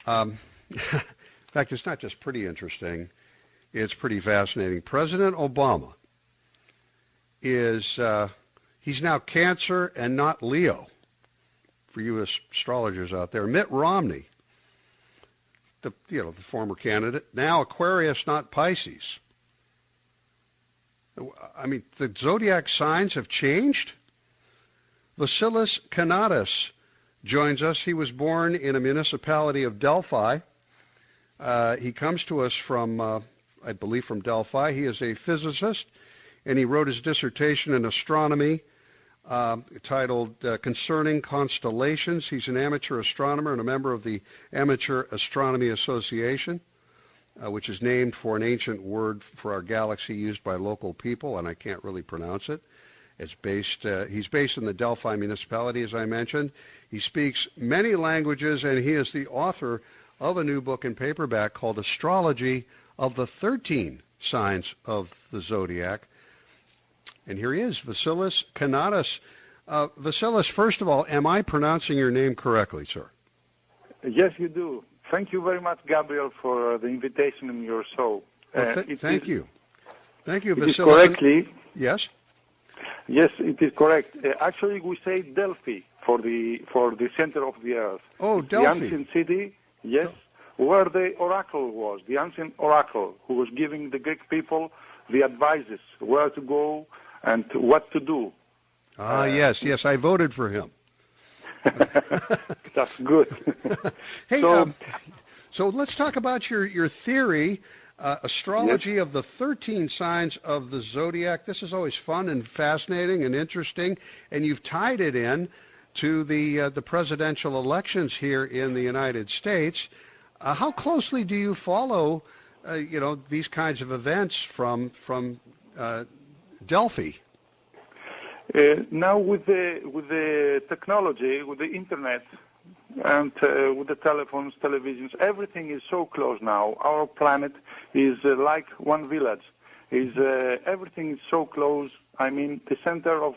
In fact, it's not just pretty interesting. It's pretty fascinating. President Obama is, he's now Cancer and not Leo, for you astrologers out there. Mitt Romney, the former candidate, now Aquarius, not Pisces. I mean, the zodiac signs have changed. Vasilis Kanatas joins us. He was born in a municipality of Delphi. He comes to us from, I believe, from Delphi. He is a physicist, and he wrote his dissertation in astronomy titled Concerning Constellations. He's an amateur astronomer and a member of the Amateur Astronomy Association, which is named for an ancient word for our galaxy used by local people, and I can't really pronounce it. It's based. He's based in the Delphi municipality, as I mentioned. He speaks many languages, and he is the author of a new book in paperback called Astrology of the 13 Signs of the Zodiac. And here he is, Vasilis Kanatas. Vasilis, first of all, am I pronouncing your name correctly, sir? Yes, you do. Thank you very much, Gabriel, for the invitation in your show. Well, thank you. Thank you, Vasilis. It is correctly. Yes? Yes, it is correct. Actually, we say Delphi for the center of the earth. Oh, Delphi. The ancient city, yes, where the oracle was, the ancient oracle who was giving the Greek people the advices, where to go and what to do. Yes, I voted for him. That's good. Hey, so let's talk about your theory, astrology of the 13 signs of the zodiac. This is always fun and fascinating and interesting, and you've tied it in to the presidential elections here in the United States. How closely do you follow, these kinds of events from Delphi? Now with the technology, with the internet, and with the telephones, televisions, everything is so close now. Our planet is like one village. Everything is so close. I mean, the center of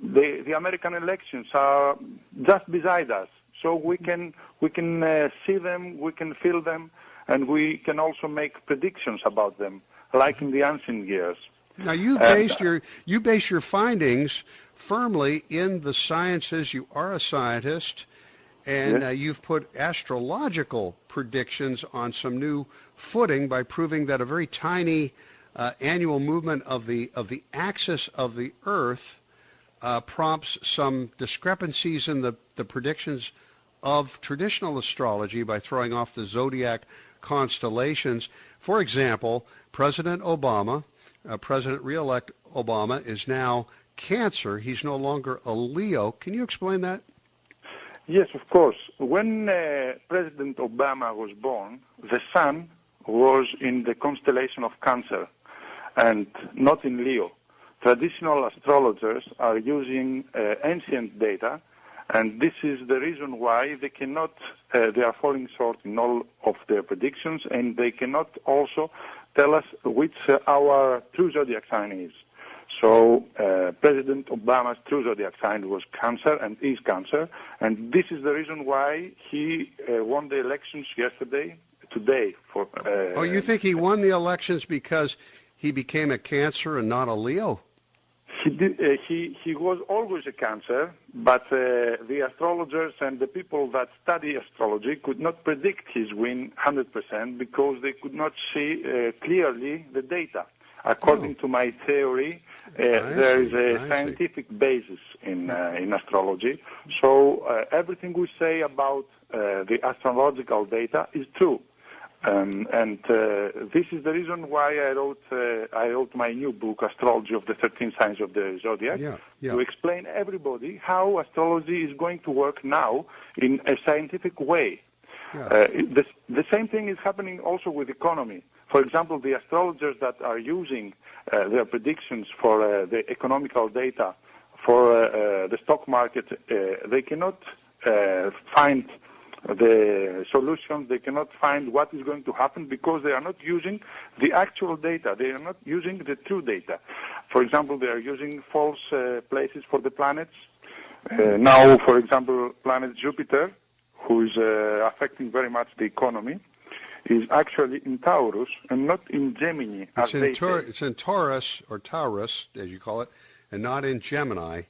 the American elections are just beside us, so we can see them, we can feel them, and we can also make predictions about them, like in the ancient years. Now you base your findings firmly in the sciences. You are a scientist, and you've put astrological predictions on some new footing by proving that a very tiny annual movement of the axis of the Earth prompts some discrepancies in the predictions of traditional astrology by throwing off the zodiac constellations. For example, President Obama. President-elect Obama is now Cancer. He's no longer a Leo. Can you explain that? Yes, of course. When President Obama was born, the sun was in the constellation of Cancer and not in Leo. Traditional astrologers are using ancient data, and this is the reason why they cannot, they are falling short in all of their predictions, and they cannot also tell us which our true zodiac sign is. So President Obama's true zodiac sign was Cancer and is Cancer, and this is the reason why he won the elections today. You think he won the elections because he became a Cancer and not a Leo? He was always a Cancer, but the astrologers and the people that study astrology could not predict his win 100% because they could not see clearly the data. According to my theory, there is a scientific basis in astrology. So everything we say about the astrological data is true. And this is the reason why I wrote my new book, Astrology of the 13 Signs of the Zodiac, to explain everybody how astrology is going to work now in a scientific way. The same thing is happening also with economy. For example, the astrologers that are using their predictions for the economical data for the stock market, they cannot find the solution. They cannot find what is going to happen because they are not using the actual data. They are not using the true data. For example, they are using false places for the planets. Now, for example, planet Jupiter, who is affecting very much the economy, is actually in Taurus and not in Gemini, as they say. It's in Taurus, or Taurus, as you call it, and not in Gemini.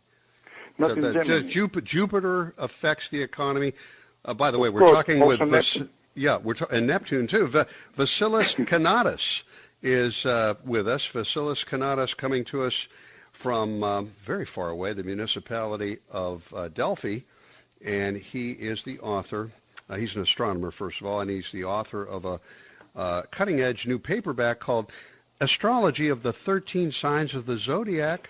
Not in Gemini. Jupiter affects the economy. By the way, we're course, talking with Neptune. and Neptune too. Vasilis Kanatas is with us. Vasilis Kanatas coming to us from very far away, the municipality of Delphi, and he is the author. He's an astronomer, first of all, and he's the author of a cutting-edge new paperback called Astrology of the 13 Signs of the Zodiac.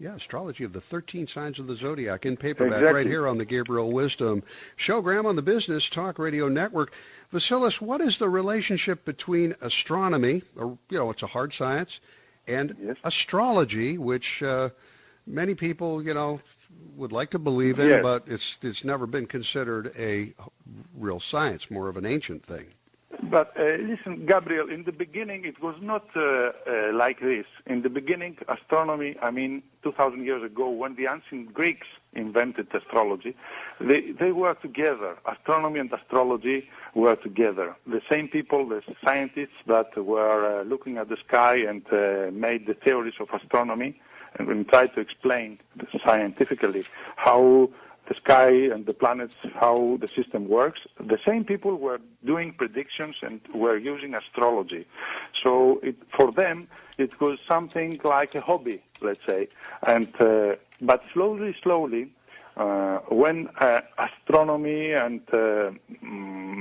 Astrology of the 13 Signs of the Zodiac in paperback, exactly. Right here on the Gabriel Wisdom Show. Graham on the Business Talk Radio Network. Vasilis, what is the relationship between astronomy, or it's a hard science, and astrology, which many people, would like to believe in, but it's never been considered a real science, more of an ancient thing. But listen, Gabriel, in the beginning it was not like this. In the beginning, astronomy, 2,000 years ago, when the ancient Greeks invented astrology, they were together. Astronomy and astrology were together. The same people, the scientists that were looking at the sky and made the theories of astronomy and tried to explain scientifically how the sky and the planets, how the system works. The same people were doing predictions and were using astrology. So for them, it was something like a hobby, let's say. And but slowly, when astronomy and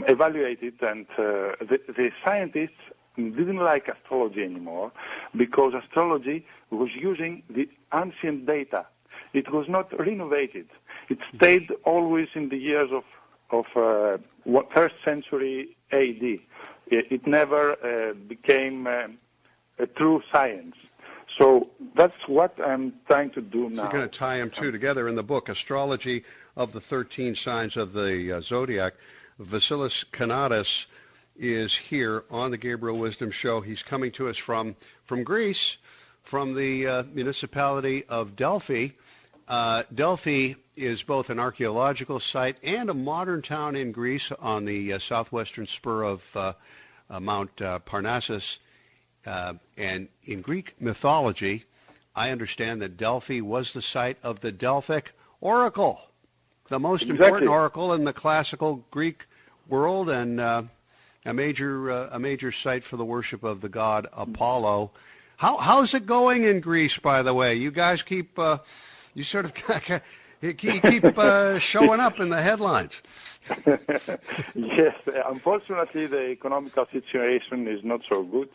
evaluated, and the scientists didn't like astrology anymore, because astrology was using the ancient data. It was not renovated. It stayed always in the years of first century AD. It never became a true science. So that's what I'm trying to do now. So you're going to tie them two together in the book, Astrology of the 13 Signs of the Zodiac. Vasilis Kanatas is here on the Gabriel Wisdom Show. He's coming to us from Greece, from the municipality of Delphi. Delphi is both an archaeological site and a modern town in Greece on the southwestern spur of Mount Parnassus. And in Greek mythology, I understand that Delphi was the site of the Delphic Oracle, the most important oracle in the classical Greek world, and a major site for the worship of the god Apollo. How's it going in Greece, by the way? You guys keep you sort of keep showing up in the headlines. Yes, unfortunately, the economical situation is not so good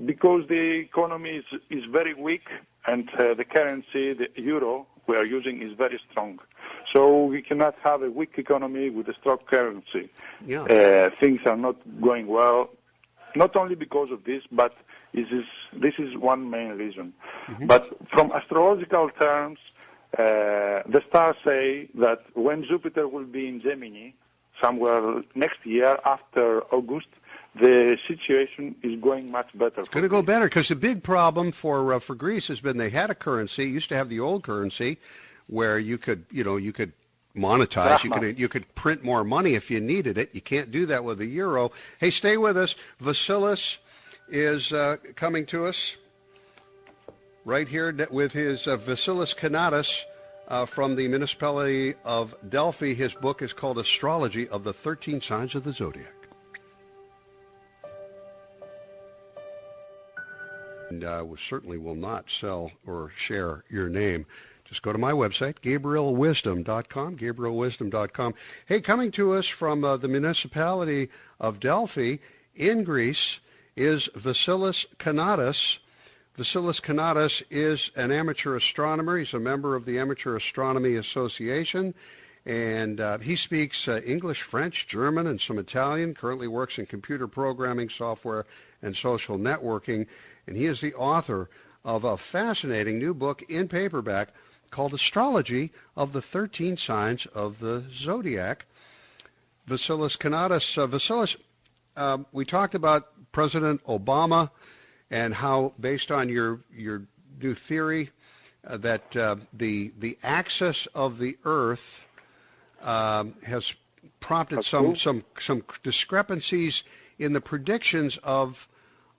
because the economy is very weak, and the currency, the euro, we are using is very strong. So we cannot have a weak economy with a strong currency. Yeah. Things are not going well, not only because of this, but this is one main reason. Mm-hmm. But from astrological terms, the stars say that when Jupiter will be in Gemini, somewhere next year after August, the situation is going much better. It's going to go better, because the big problem for Greece has been they had a currency, used to have the old currency, where you could monetize, you could print more money if you needed it. You can't do that with the euro. Hey, stay with us. Vasilis is coming to us right here with his Vasilis Kanatas from the municipality of Delphi. His book is called Astrology of the 13 Signs of the Zodiac. And we certainly will not sell or share your name. Just go to my website, GabrielWisdom.com, GabrielWisdom.com. Hey, coming to us from the municipality of Delphi in Greece is Vasilis Kanatas. Vasilis Kanatas is an amateur astronomer. He's a member of the Amateur Astronomy Association, and he speaks English, French, German, and some Italian. Currently works in computer programming, software, and social networking, and he is the author of a fascinating new book in paperback called Astrology of the 13 Signs of the Zodiac. Vasilis Kanatas. Vasilis, we talked about President Obama and how, based on your new theory, that the axis of the Earth has prompted some discrepancies in the predictions of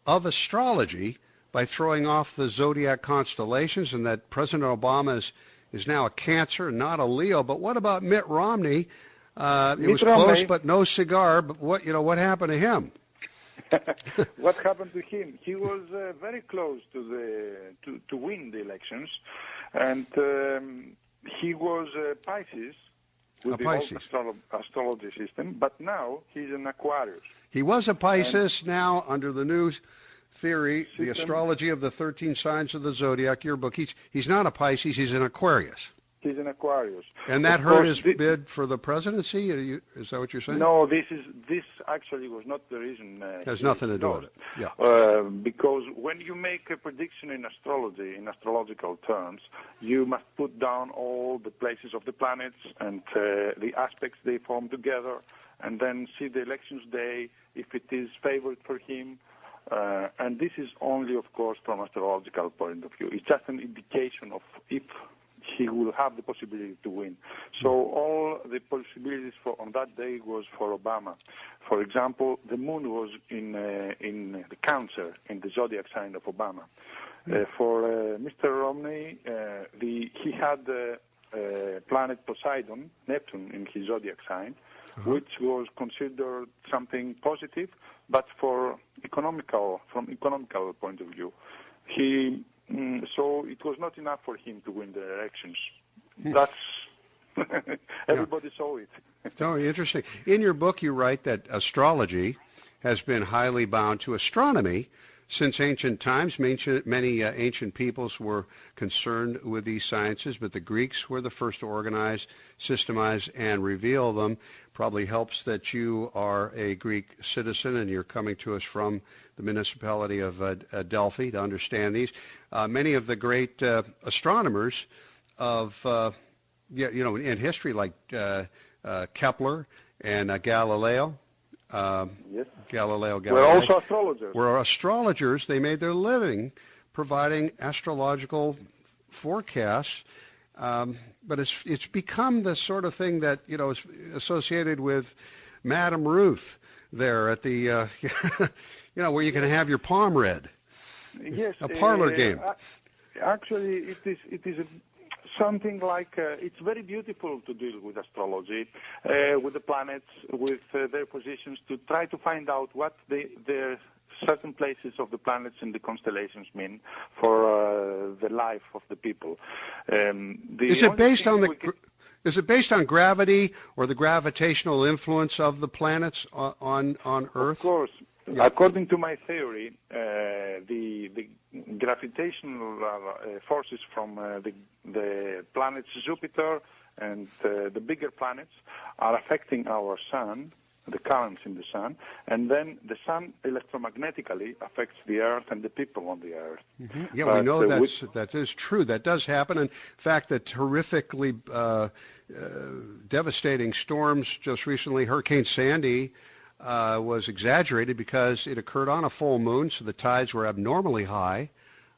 astrology by throwing off the zodiac constellations, and that President Obama is now a Cancer, not a Leo. But what about Mitt Romney? It was close, but no cigar. But what happened to him? What happened to him? He was very close to win the elections, and he was Pisces with the old astrology system. But now he's an Aquarius. He was a Pisces. Now, under the new theory, the astrology of the 13 signs of the zodiac, your book, he's not a Pisces. He's an Aquarius. He's an Aquarius. And that hurt his bid for the presidency? Is that what you're saying? No, this actually was not the reason. Has nothing to do with it. Yeah. Because when you make a prediction in astrology, in astrological terms, you must put down all the places of the planets and the aspects they form together, and then see the elections day, if it is favored for him. And this is only, of course, from astrological point of view. It's just an indication of if he will have the possibility to win. So all the possibilities on that day was for Obama. For example, the moon was in the Cancer, in the zodiac sign of Obama. For Mr. Romney, he had planet Poseidon, Neptune, in his zodiac sign, which was considered something positive, but from economical point of view. So it was not enough for him to win the elections. That's everybody saw it. So interesting. In your book, you write that astrology has been highly bound to astronomy since ancient times. Many ancient peoples were concerned with these sciences, but the Greeks were the first to organize, systemize, and reveal them. Probably helps that you are a Greek citizen and you're coming to us from the municipality of Delphi to understand these. Many of the great astronomers of in history, like Kepler and Galileo. Yes. Galileo. We're also astrologers. Were astrologers. They made their living providing astrological forecasts. But it's become the sort of thing that is associated with Madame Ruth there at the where you can have your palm read. Yes, a parlor game. Actually, it is something like it's very beautiful to deal with astrology, with the planets, with their positions, to try to find out what their certain places of the planets and the constellations mean for the life of the people. Is it based on gravity or the gravitational influence of the planets on Earth? Of course. Yeah. According to my theory, the gravitational forces from the planets Jupiter and the bigger planets are affecting our sun, the currents in the sun, and then the sun electromagnetically affects the Earth and the people on the Earth. Mm-hmm. Yeah, but we know that is true. That does happen. In fact, the horrifically devastating storms just recently, Hurricane Sandy, was exaggerated because it occurred on a full moon, so the tides were abnormally high,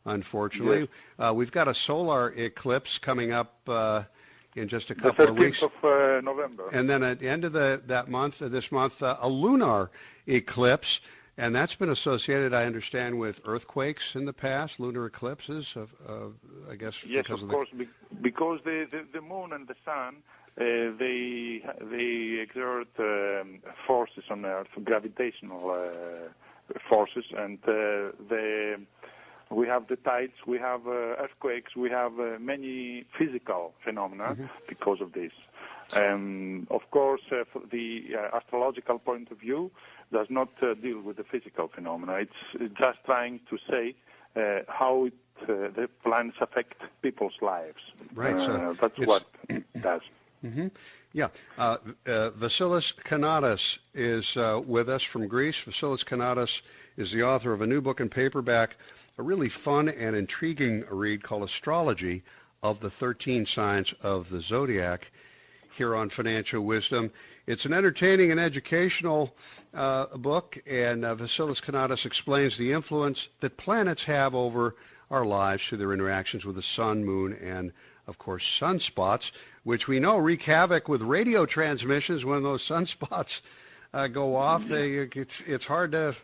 unfortunately. Yes. We've got a solar eclipse coming up in just a couple of weeks. The 13th of November. And then at the end of this month, a lunar eclipse, and that's been associated, I understand, with earthquakes in the past, lunar eclipses, I guess. Yes, of course, because the moon and the sun, they exert forces on Earth, gravitational forces, and we have the tides, we have earthquakes, we have many physical phenomena because of this. Of course, the astrological point of view does not deal with the physical phenomena. It's just trying to say how the planets affect people's lives. Right. So that's what it does. Mm-hmm. Yeah. Vasilis Kanatas is with us from Greece. Vasilis Kanatas is the author of a new book in paperback, a really fun and intriguing read called Astrology of the 13 Signs of the Zodiac, here on Financial Wisdom. It's an entertaining and educational book, and Vasilis Kanatas explains the influence that planets have over our lives through their interactions with the sun, moon, and, of course, sunspots. which we know wreak havoc with radio transmissions when those sunspots go off. It's hard to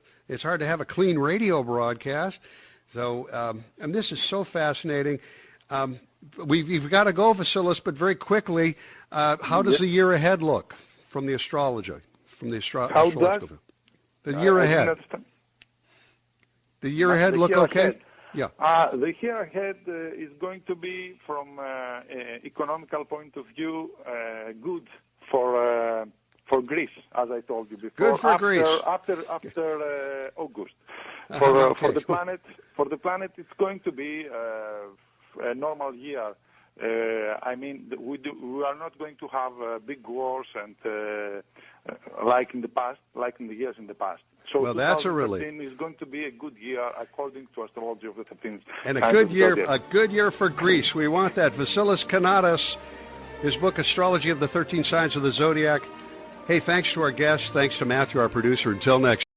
have a clean radio broadcast. So, and this is so fascinating. We've got to go, Vasilis, but very quickly, how does the year ahead look from the astrology, astrological view? The year ahead. The year ahead look okay? Ahead. Yeah. The year ahead is going to be, from economical point of view, good for Greece, as I told you before. Good for Greece. After August. Okay. For the planet, it's going to be a normal year. I mean, we are not going to have big wars and like in the years in the past. So well, that's a relief. 2013 is going to be a good year according to astrology of the 13th. And a good year for Greece. We want that. Vasilis Kanatas, his book Astrology of the 13 Signs of the Zodiac. Hey, thanks to our guests. Thanks to Matthew, our producer. Until next